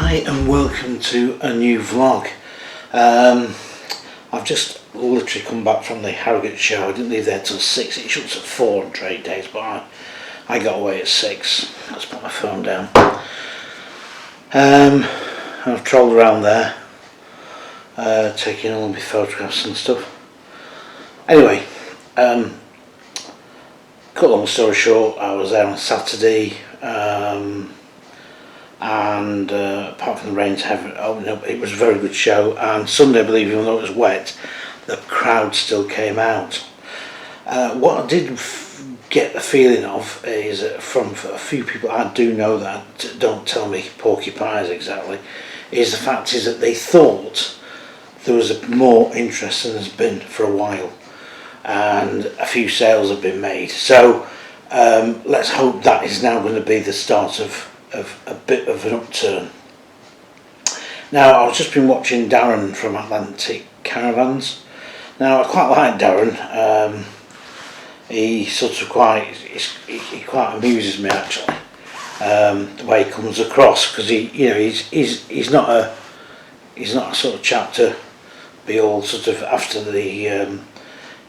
Hi and welcome to a new vlog. I've just literally come back from the Harrogate show. I didn't leave there till 6, it shuts at 4 on trade days, but I got away at 6. Let's put my phone down. I've trolled around there, taking all my photographs and stuff. Anyway, cut a long story short, I was there on Saturday. And apart from the rains having opened up, it was a very good show. And Sunday, I believe, even though it was wet, the crowd still came out. What I did get the feeling of is from a few people I do know that don't tell me porcupines exactly, is the fact is that they thought there was more interest than there's been for a while, and a few sales have been made. So let's hope that is now going to be the start of a bit of an upturn. Now, I've just been watching Darren from Practical Caravans. Now, I quite like Darren. He sort of he quite amuses me actually, the way he comes across, because he's not a sort of chap to be all sort of after the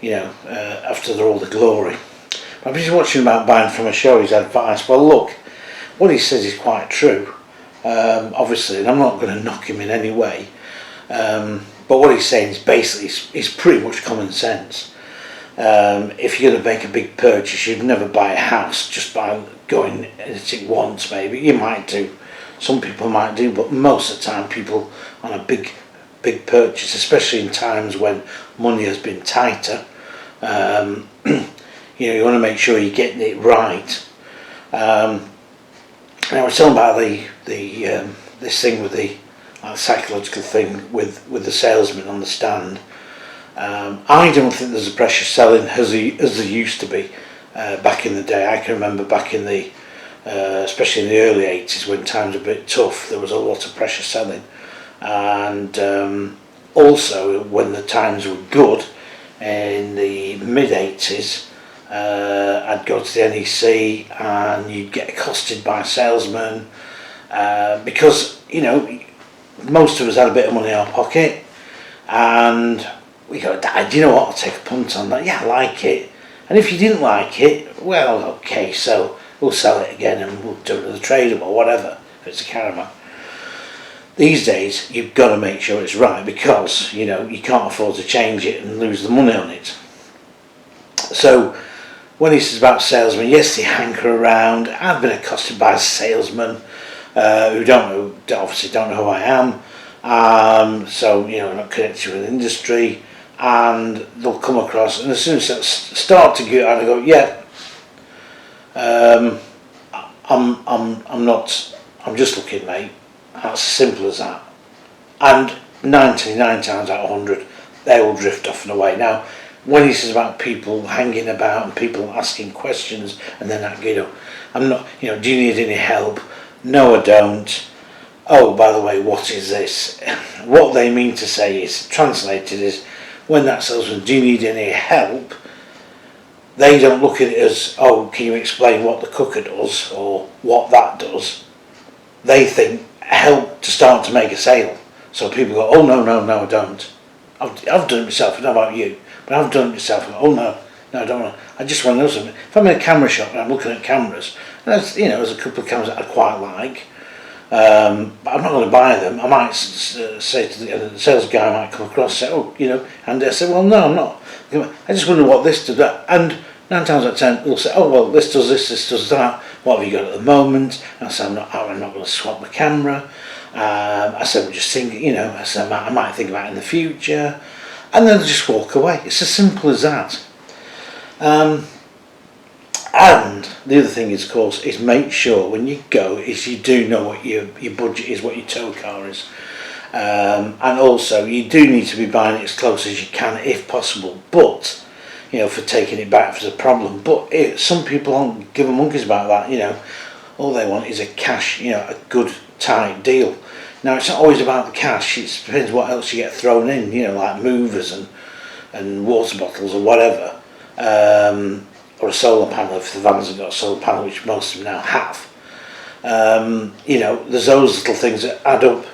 after all the glory. But I'm just watching about buying from a show. His advice. Well, look, what he says is quite true, obviously, and I'm not going to knock him in any way, but what he's saying is basically is pretty much common sense. If you're going to make a big purchase, you'd never buy a house just by going at it once. Maybe you might do, some people might do, but most of the time people on a big purchase, especially in times when money has been tighter, you want to make sure you're getting it right. Now, I was talking about this thing with the psychological thing with the salesman on the stand. I don't think there's a pressure selling as there used to be back in the day. I can remember back in the especially in the early 80s when times were a bit tough, there was a lot of pressure selling, and also when the times were good in the mid 80s. I'd go to the NEC and you'd get accosted by a salesman because most of us had a bit of money in our pocket, and we go, "Dad, do you know what, I'll take a punt on that. Yeah, I like it." And if you didn't like it, well, okay, so we'll sell it again and we'll do another trade or whatever if it's a caravan. These days you've got to make sure it's right, because you can't afford to change it and lose the money on it. So when he says about salesmen, yes, they hanker around. I've been accosted by a salesman who obviously don't know who I am, so not connected with the industry, and they'll come across, and as soon as they start to get out, I go, yeah, I'm just looking, mate. That's as simple as that. And 99 times out of 100, they will drift off and away. Now, when he says about people hanging about and people asking questions, and then I'm not, do you need any help? No, I don't. Oh, by the way, what is this? What they mean to say is, translated is, when that salesman, do you need any help? They don't look at it as, oh, can you explain what the cooker does or what that does? They think help to start to make a sale. So people go, oh, no, I don't. I've done it myself. I don't know about you. But I've done it myself. Oh no, I don't want to. I just want to know something. If I'm in a camera shop and I'm looking at cameras, and there's a couple of cameras that I quite like, but I'm not going to buy them. I might say to the sales guy, might come across and say, and I say, well, no, I'm not. I just wonder what this does. That. And 9 times out of 10, they'll say, oh, well, this does this, this does that. What have you got at the moment? And I say, I'm not going to swap my camera. I said, I'm just thinking, I said, I might think about it in the future. And then just walk away. It's as simple as that. And the other thing is, of course, is make sure when you go is you do know what your budget is, what your tow car is, and also you do need to be buying it as close as you can if possible. But for taking it back if there's a problem. But some people don't give a monkeys about that. All they want is a cash, a good tight deal. Now, it's not always about the cash, it depends what else you get thrown in, like movers and water bottles or whatever, or a solar panel if the van hasn't got a solar panel, which most of them now have. You know, there's those little things that add up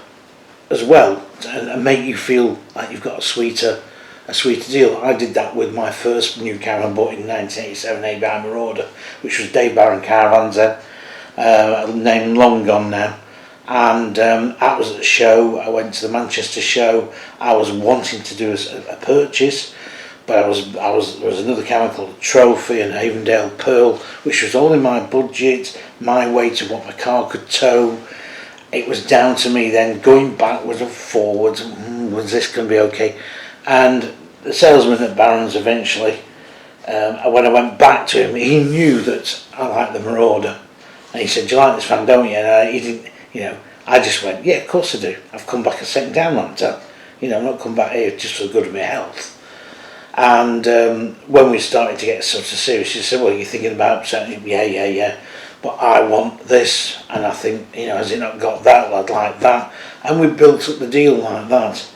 as well and make you feel like you've got a sweeter deal. I did that with my first new caravan I bought in 1987, ABI Marauder, which was Dave Barron Caravans then, name long gone now. And that was at the show. I went to the Manchester show. I was wanting to do a purchase, but there was another caravan called Trophy and Avondale Pearl, which was all in my budget, my weight of what my car could tow. It was down to me then going backwards and forwards. Was this going to be okay? And the salesman at Barron's eventually, when I went back to him, he knew that I liked the Marauder, and he said, "Do you like this van, don't you?" And he didn't, you know. I just went, "Yeah, of course I do. I've come back a second time, haven't I? You know, I'm not come back here just for the good of my health." And when we started to get sort of serious, he said, "Well, you're thinking about something?" Yeah. But I want this, and I think, you know, has it not got that? Well, I'd like that. And we built up the deal like that.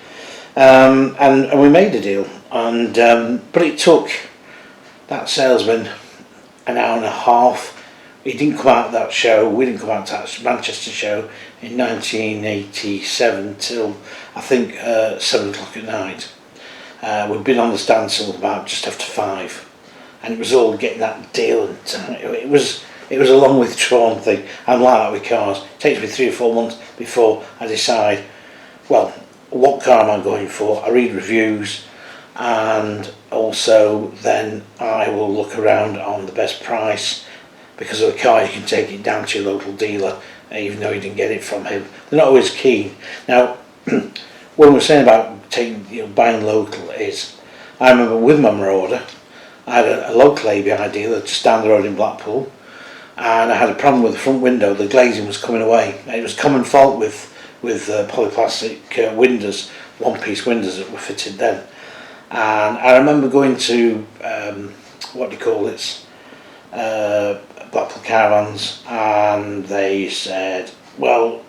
And we made a deal. And but it took that salesman an hour and a half. He didn't come out of that show. We didn't come out of that Manchester show in 1987 till I think 7 o'clock at night. We'd been on the stand till about just after 5, and it was all getting that deal. And it was a long withdrawn thing. I'm like that with cars. It takes me 3 or 4 months before I decide, well, what car am I going for? I read reviews, and also then I will look around on the best price. Because of the car, you can take it down to your local dealer, even though you didn't get it from him. They're not always keen. Now, when we're saying about buying local, I remember with my Marauder, I had a local ABI dealer just down the road in Blackpool, and I had a problem with the front window. The glazing was coming away. It was common fault with polyplastic windows, one-piece windows that were fitted then. And I remember going to what do you call it? Practical Caravans, and they said, well,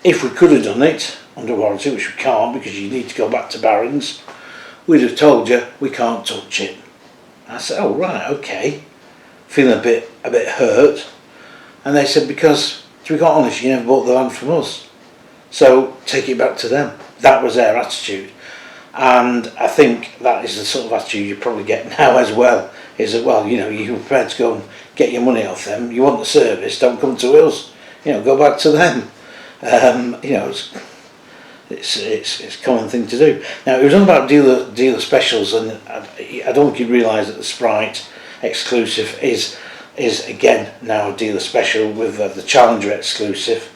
if we could have done it under warranty, which we can't because you need to go back to Barron's, we'd have told you we can't touch it. I said, oh right, okay, feeling a bit hurt. And they said, because to be quite honest, you never bought the van from us, so take it back to them. That was their attitude, and I think that is the sort of attitude you probably get now as well. Is that, well, you know, you're prepared to go and get your money off them. You want the service, don't come to us. You know, go back to them. You know, it's a common thing to do. Now, it was all about dealer specials, and I don't think you'd realise that the Sprite exclusive is again now a dealer special with the Challenger exclusive,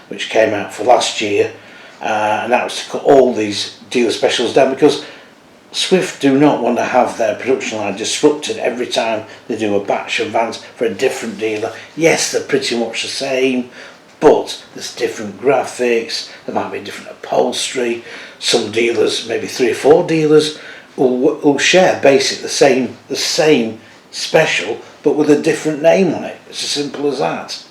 which came out for last year, and that was to cut all these dealer specials down, because Swift do not want to have their production line disrupted every time they do a batch of vans for a different dealer. Yes, they're pretty much the same, but there's different graphics, there might be different upholstery. Some dealers, maybe 3 or 4 dealers, will share basically the same special, but with a different name on it. It's as simple as that.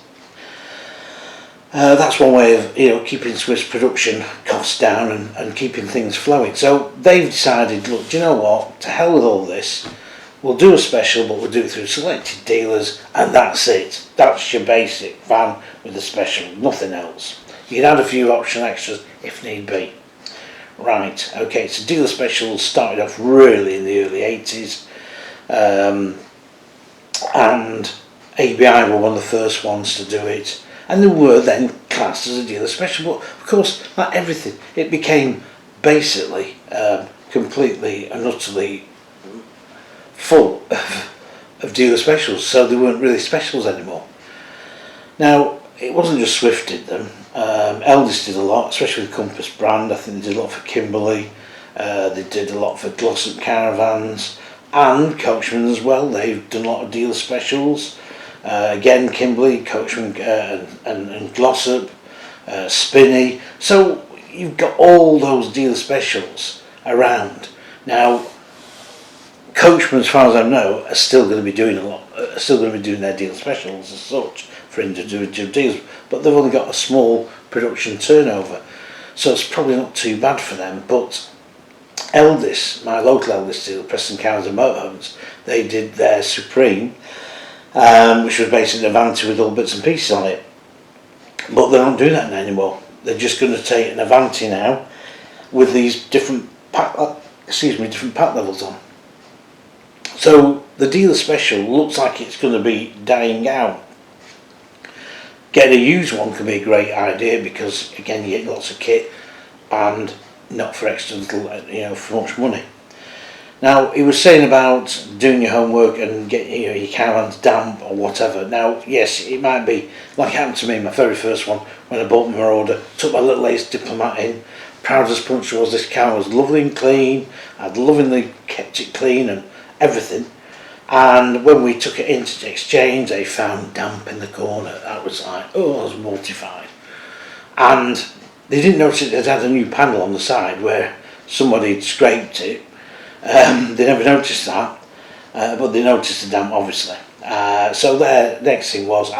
That's one way of keeping Swiss production costs down and keeping things flowing. So they've decided, look, do you know what? To hell with all this. We'll do a special, but we'll do it through selected dealers, and that's it. That's your basic van with a special, nothing else. You can add a few optional extras if need be. Right, okay, so dealer specials started off really in the early 80s, and ABI were one of the first ones to do it. And they were then classed as a dealer special, but of course, like everything, it became basically completely and utterly full of dealer specials, so they weren't really specials anymore. Now, it wasn't just Swift did them. Eldest did a lot, especially with Compass brand. I think they did a lot for Kimberley. They did a lot for Glossop Caravans and Coachman as well. They've done a lot of dealer specials. Again, Kimberley, Coachman and Glossop, Spinney. So you've got all those dealer specials around. Now, Coachman, as far as I know, are still going to be doing their dealer specials as such for individual deals, but they've only got a small production turnover, so it's probably not too bad for them. But Eldest, my local Eldest dealer, Preston Cowers and Motorhomes, they did their Supreme, which was basically a Avanti with all bits and pieces on it. But they don't do that anymore. They're just going to take an Avanti now with these different pack levels on. So the dealer special looks like it's going to be dying out. Getting a used one can be a great idea because again you get lots of kit and not for extra little, for much money. Now he was saying about doing your homework and getting your caravans damp or whatever. Now yes, it might be like it happened to me, my very first one when I bought my Marauder. Took my little Ace Diplomat in. Proud as punch was, this car was lovely and clean. I'd lovingly kept it clean and everything. And when we took it into exchange, they found damp in the corner. That was like, oh, I was mortified. And they didn't notice it had a new panel on the side where somebody had scraped it. They never noticed that, but they noticed the damp obviously. So their next thing was,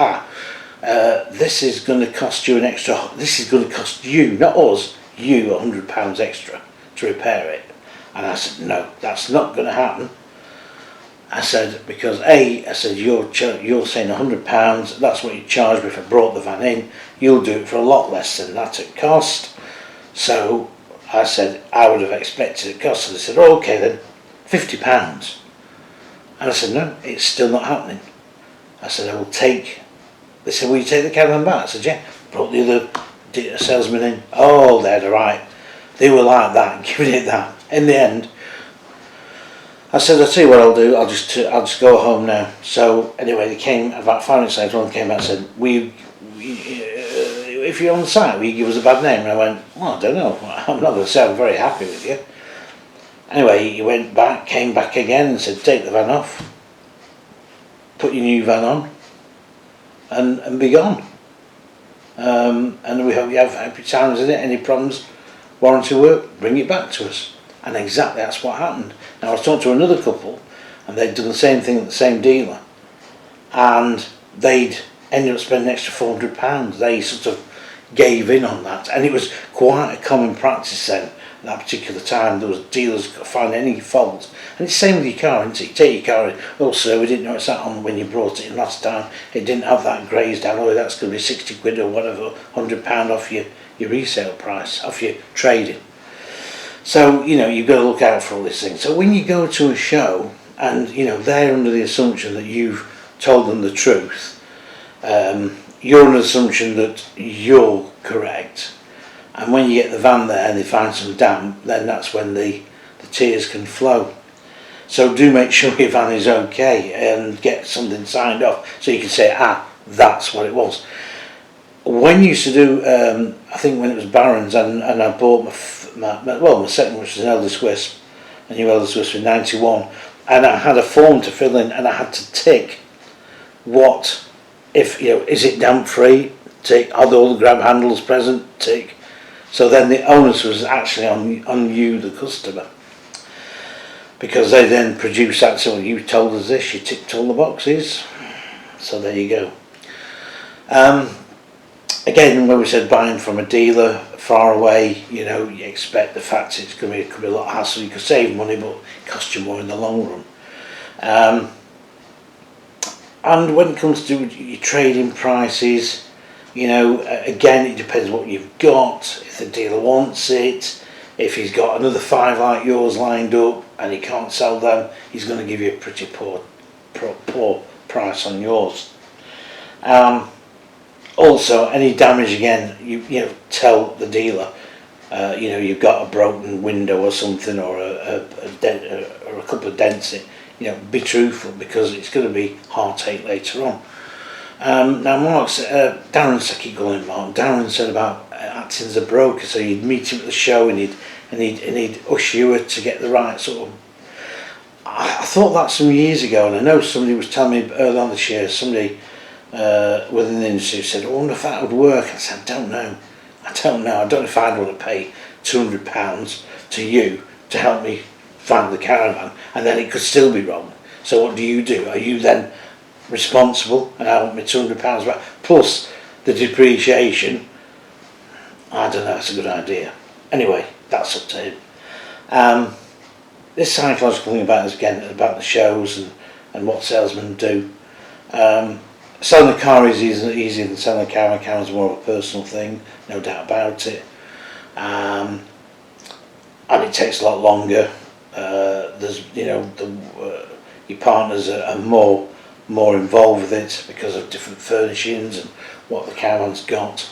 this is going to cost you an extra, this is going to cost you, not us, you £100 extra to repair it. And I said, no, that's not going to happen. I said, because you're saying £100, that's what you charge me if I brought the van in. You'll do it for a lot less than that at cost. So I said, I would have expected it cost. So they said, oh, okay then, £50. And I said, no, it's still not happening. I said, I will take, they said, will you take the caravan back? I said, yeah. Brought the other salesman in. Oh, they're right. They were like that, giving it that. In the end, I said, I'll tell you what I'll do, I'll just go home now. So anyway, they came, about 5 minutes later, one came back and said, if you're on the site, will you give us a bad name? And I went, well, I don't know, I'm not going to say I'm very happy with you. Anyway, he went back, came back again and said, take the van off, put your new van on, and be gone. And we hope you have happy times in it. Any problems, warranty work, bring it back to us. And exactly that's what happened. Now I was talking to another couple and they'd done the same thing at the same dealer and they'd ended up spending an extra £400. They sort of gave in on that, and it was quite a common practice then at that particular time. There was dealers could find any fault, and it's the same with your car, isn't it? You take your car in, oh sir, we didn't notice that on when you brought it in last time, it didn't have that grazed alloy, that's going to be 60 quid or whatever, £100 off your resale price, off your trading. So, you've got to look out for all these things. So when you go to a show and, they're under the assumption that you've told them the truth, you're under the assumption that you're correct. And when you get the van there and they find some damp, then that's when the tears can flow. So do make sure your van is okay and get something signed off so you can say, that's what it was. When you used to do, I think when it was Barron's and I bought my second, which was an Elder Swiss, a new Elder Swiss with 91, and I had a form to fill in and I had to tick what, if, is it damp free, tick, are all the grab handles present, tick. So then the onus was actually on you, the customer, because they then produced that, so you told us this, you ticked all the boxes, so there you go. Again, when we said buying from a dealer far away, you expect the fact it could be a lot of hassle. You could save money, but it costs you more in the long run. And when it comes to your trading prices, again, it depends what you've got. If the dealer wants it, if he's got another 5 like yours lined up and he can't sell them, he's going to give you a pretty poor price on yours. Also, any damage, again, you tell the dealer, you've got a broken window or something, or a couple of dents in. Be truthful, because it's going to be heartache later on. Now, Darren, I keep calling him Mark. Darren said about acting as a broker, so you'd meet him at the show and he'd usher you to get the right sort of. I thought that some years ago, and I know somebody was telling me early on this year. Somebody within the industry said, I wonder if that would work. I said, I don't know. I don't know if I'd want to pay £200 to you to help me find the caravan, and then it could still be wrong. So what do? Are you then responsible, and I want my £200 back, plus the depreciation? I don't know, that's a good idea. Anyway, that's up to him. This psychological thing about us, again, about the shows and what salesmen do. Selling a car is easier than selling a caravan. A caravan is more of a personal thing, no doubt about it. And it takes a lot longer. There's, your partners are more involved with it because of different furnishings and what the caravan's got.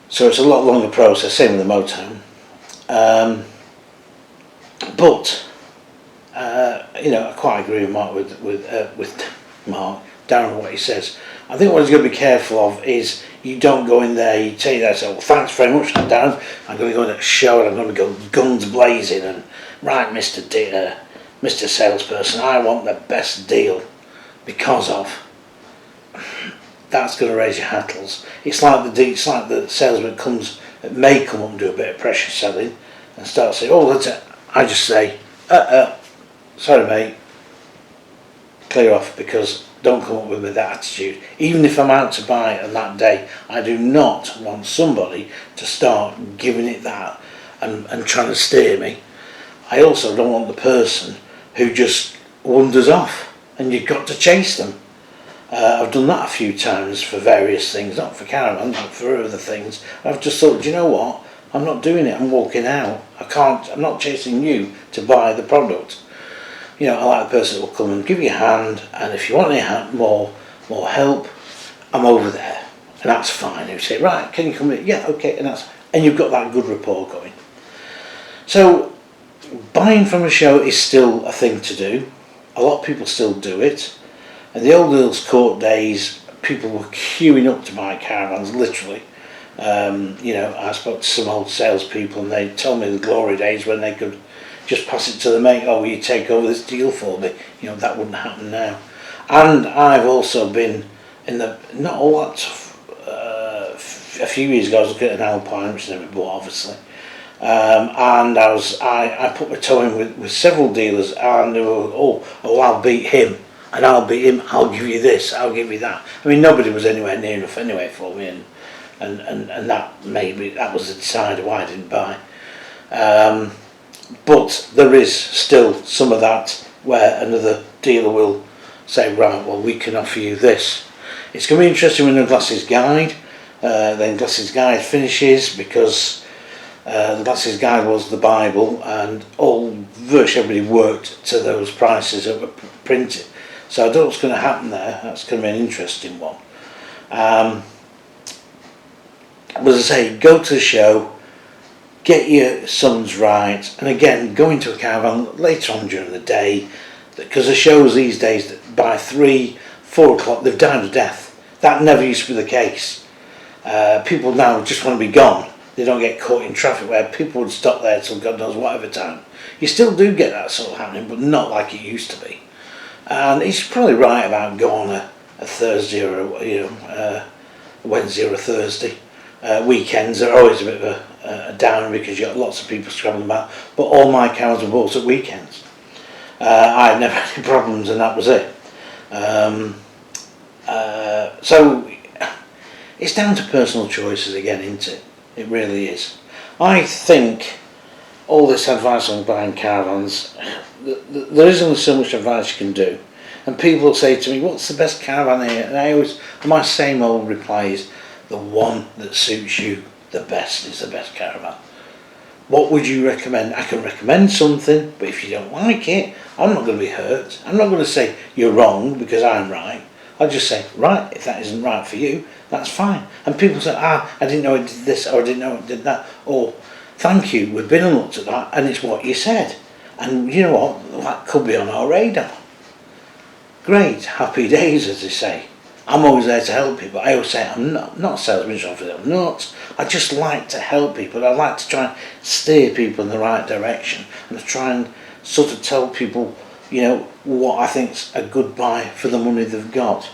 So it's a lot longer process. Same with the motorhome. But I quite agree with Mark with Mark, Darren, what he says. I think what he's going to be careful of is you don't go in there, you take that and say, well, thanks very much, Darren, I'm going to go in at a show and I'm going to go guns blazing and, right, Mr. Salesperson, I want the best deal because of. That's going to raise your hackles. It's like the salesman may come up and do a bit of pressure selling and start saying, oh, that's it. I just say, sorry mate, clear off, because don't come up with me that attitude. Even if I'm out to buy on that day, I do not want somebody to start giving it that and trying to steer me. I also don't want the person who just wanders off and you've got to chase them. I've done that a few times for various things, not for caravans, but for other things. I've just thought, do you know what? I'm not doing it, I'm walking out. I'm not chasing you to buy the product. I like the person that will come and give you a hand, and if you want any more help, I'm over there. And that's fine. You say, right, can you come in? Yeah, okay, and you've got that good rapport going. So buying from a show is still a thing to do. A lot of people still do it. In the old Earl's Court days, people were queuing up to buy caravans, literally. I spoke to some old salespeople and they told me the glory days when they could just pass it to the mate, oh, will you take over this deal for me? That wouldn't happen now. And I've also been in a few years ago I was looking at an Alpine, which I never bought obviously. And I put my toe in with several dealers and they were, I'll beat him. And I'll beat him, I'll give you this, I'll give you that. I mean, nobody was anywhere near enough anyway for me, and that was the decider why I didn't buy. But there is still some of that where another dealer will say, right, well, we can offer you this. It's going to be interesting when the Glasses Guide, then Glasses Guide finishes, because the Glasses Guide was the Bible, and virtually everybody worked to those prices that were printed. So I don't know what's going to happen there. That's going to be an interesting one. But as I say, go to the show, get your sums right, and again, go into a caravan later on during the day, because the shows these days, that by 3, 4 o'clock, they've died a death. That never used to be the case. People now just want to be gone. They don't get caught in traffic where people would stop there till God knows whatever time. You still do get that sort of happening, but not like it used to be. And he's probably right about going on a Thursday or a Wednesday or a Thursday. Weekends are always a bit of a downer because you've got lots of people scrambling about. But all my cows were bought at weekends. I had never had any problems, and that was it. So it's down to personal choices again, isn't it? It really is. I think all this advice on buying caravans, there is only so much advice you can do, and people will say to me, what's the best caravan here? And my same old reply is, the one that suits you the best is the best caravan. What would you recommend? I can recommend something, but if you don't like it, I'm not going to be hurt. I'm not going to say you're wrong because I'm right. I'll just say, right, if that isn't right for you, that's fine. And people say, I didn't know it did this, or I didn't know it did that, or thank you, we've been and looked at that, and it's what you said. And you know what, that could be on our radar. Great, happy days, as they say. I'm always there to help people. I always say I'm not a salesman, I'm not. I just like to help people. I like to try and steer people in the right direction, and to try and sort of tell people, what I think's a good buy for the money they've got.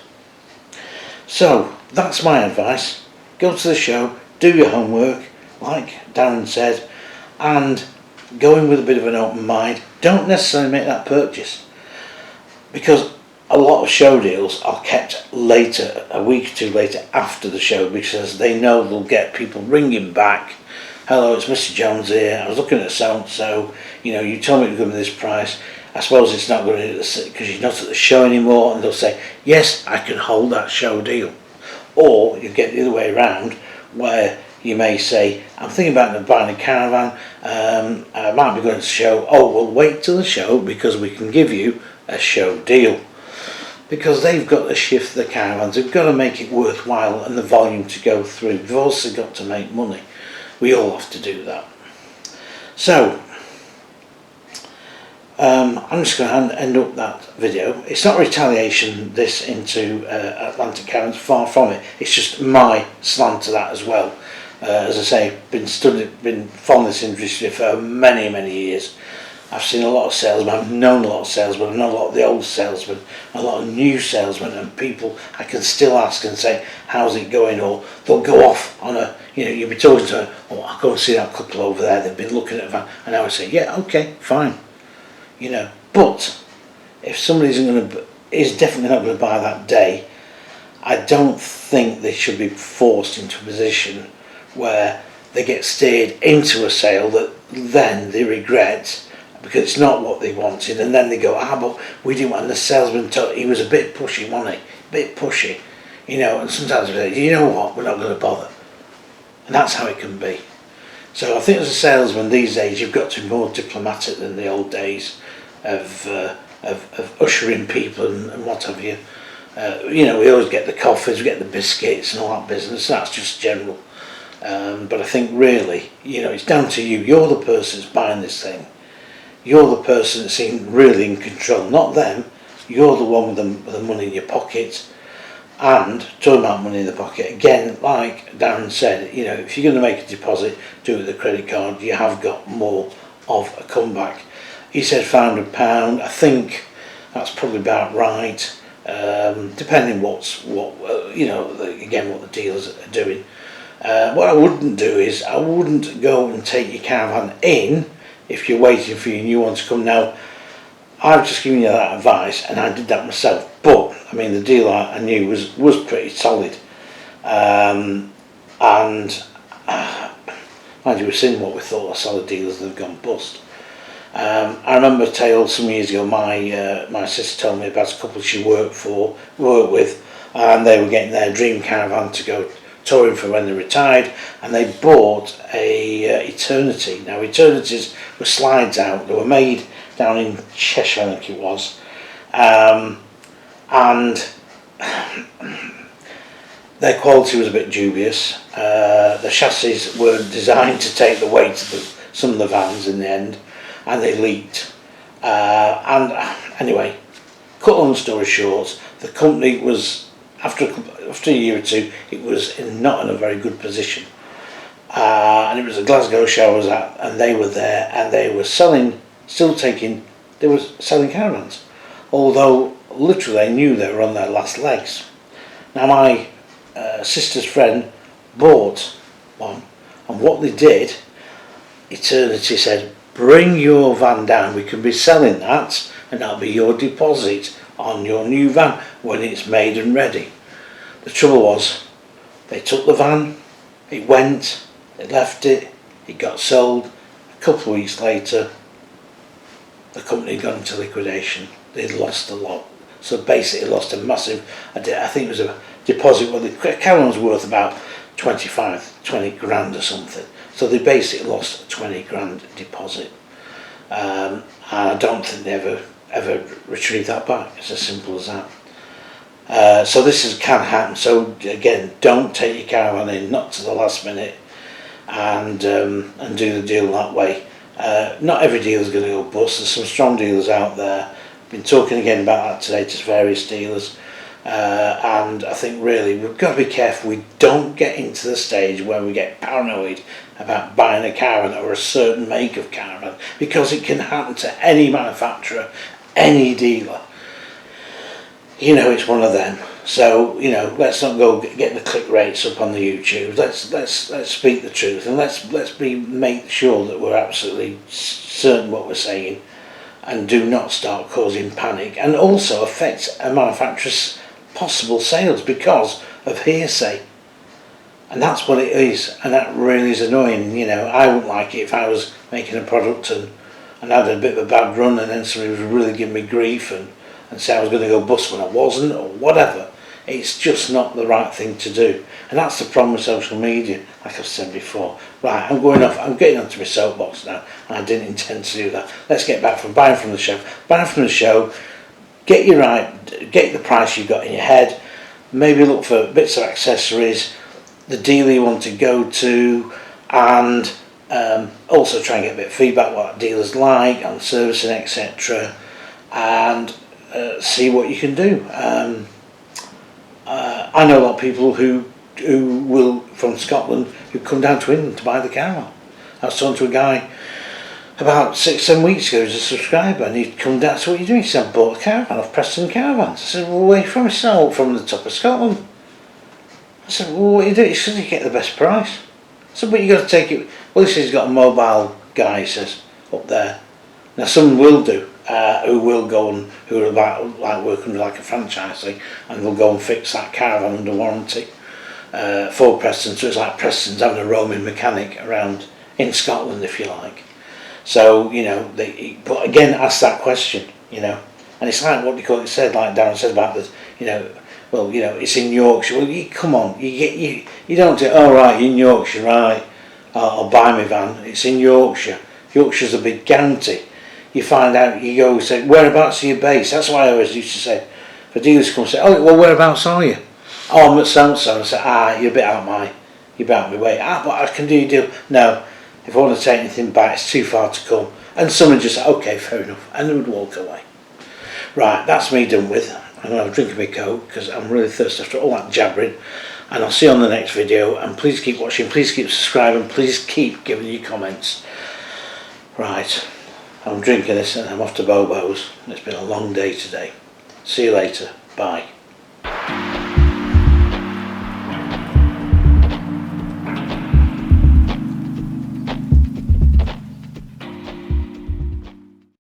So that's my advice. Go to the show, do your homework, like Darren said, and go in with a bit of an open mind. Don't necessarily make that purchase, because a lot of show deals are kept later, a week or two later after the show, because they know they'll get people ringing back. Hello, it's Mr. Jones here. I was looking at so and so. You told me to give me this price. I suppose it's not going to, because you're not at the show anymore, and they'll say, yes, I can hold that show deal. Or you get the other way around, where you may say, I'm thinking about buying a caravan, I might be going to the show, oh, we'll wait till the show because we can give you a show deal. Because they've got to shift the caravans, they've got to make it worthwhile and the volume to go through. They've also got to make money. We all have to do that. So, I'm just going to end up that video. It's not retaliation this into Atlantic Caravans, far from it. It's just my slant to that as well. As I say, been following this industry for many, many years. I've seen a lot of salesmen, I've known a lot of salesmen, I know a lot of the old salesmen, a lot of new salesmen, and people I can still ask and say, how's it going? Or they'll go off on a, you'll be talking to them, oh, I'll go and see that couple over there, they've been looking at a van, and I would say, yeah, okay, fine. But if somebody is definitely not going to buy that day, I don't think they should be forced into a position where they get steered into a sale that then they regret because it's not what they wanted, and then they go, but we didn't want the salesman he was a bit pushy, wasn't he? A bit pushy, and sometimes we say, you know what, we're not going to bother. And that's how it can be. So I think as a salesman these days, you've got to be more diplomatic than the old days of ushering people and what have you. We always get the coffees, we get the biscuits and all that business, that's just general. But I think really, it's down to you. You're the person that's buying this thing. You're the person that's really in control, not them. You're the one with the money in your pocket. And talking about money in the pocket, again, like Darren said, if you're going to make a deposit, do it with a credit card, you have got more of a comeback. He said £500, I think that's probably about right, depending what the dealers are doing. What I wouldn't do is, I wouldn't go and take your caravan in if you're waiting for your new one to come. Now, I've just given you that advice, and I did that myself, but I mean the deal I knew was pretty solid, and mind you, we've seen what we thought are solid dealers that have gone bust. I remember a tale some years ago. My sister told me about a couple she worked with, and they were getting their dream caravan to go touring for when they retired, and they bought a Eternity. Now Eternities were slides out. They were made down in Cheshire, I think it was, and their quality was a bit dubious. The chassis weren't designed to take the weight of some of the vans in the end, and they leaked. And anyway, cut long story short, the company was, after a year or two, it was not in a very good position. And it was a Glasgow show I was at, and they were there, and they were selling caravans, although literally they knew they were on their last legs. Now my sister's friend bought one, and what they did, Eternity said, bring your van down, we can be selling that, and that'll be your deposit on your new van when it's made and ready. The trouble was, they took the van, it went, they left it, it got sold. A couple of weeks later, the company had gone into liquidation. They'd lost a lot. So basically lost a massive, I think it was a deposit, well the caravan was worth about 20 grand or something. So they basically lost a 20 grand deposit. And I don't think they ever retrieved that back. It's as simple as that. So this can happen. So again, don't take your caravan in, not to the last minute, and do the deal that way. Not every deal is going to go bust. There's some strong dealers out there. Been talking again about that today to various dealers, and I think really we've got to be careful we don't get into the stage where we get paranoid about buying a caravan or a certain make of caravan, because it can happen to any manufacturer, any dealer. It's one of them. So let's not go get the click rates up on the YouTube. Let's speak the truth, and let's make sure that we're absolutely certain what we're saying, and do not start causing panic and also affect a manufacturer's possible sales because of hearsay. And that's what it is, and that really is annoying. I wouldn't like it if I was making a product and and I had a bit of a bad run, and then somebody was really giving me grief and say I was going to go bust when I wasn't, or whatever. It's just not the right thing to do. And that's the problem with social media, like I've said before. Right, I'm getting onto my soapbox now, and I didn't intend to do that. Let's get back from buying from the show. Buying from the show, get the price you've got in your head, maybe look for bits of accessories, the dealer you want to go to, and also try and get a bit of feedback what that dealer's like on servicing, etc., and see what you can do. I know a lot of people who will, from Scotland, who come down to England to buy the caravan. I was talking to a guy about 6-7 weeks ago, who's a subscriber, and he'd come down. So what are you doing? He said, I bought a caravan off Preston Caravans. I said, well, where are you from? He said, oh, from the top of Scotland. I said, well, what are you doing? He said, you get the best price. I said, but you got to take it. Well, he says he's got a mobile guy, he says, up there. Now, some will do, who will go and who are like working like a franchisee, and they'll go and fix that caravan under warranty for Preston. So it's like Preston's having a roaming mechanic around in Scotland, if you like. So, you know, but again, ask that question, you know, and it's like what do you call it said, like Darren said about this, you know, well, you know, it's in Yorkshire. Well, come on, you don't say, oh right, you're in Yorkshire, right? I'll buy my van. It's in Yorkshire. Yorkshire's a big county. You find out, you go say, whereabouts are you based? That's what I always used to say. For dealers come and say, oh, well, whereabouts are you? Oh, I'm at so-and-so. And I say, you're a bit out of my way. But I can do your deal. No, if I want to take anything back, it's too far to come. And someone just say, okay, fair enough. And they would walk away. Right, that's me done with. I'm going to have a drink of my Coke because I'm really thirsty after all that jabbering. And I'll see you on the next video. And please keep watching, please keep subscribing, please keep giving your comments. Right, I'm drinking this and I'm off to Bobo's. It's been a long day today. See you later. Bye.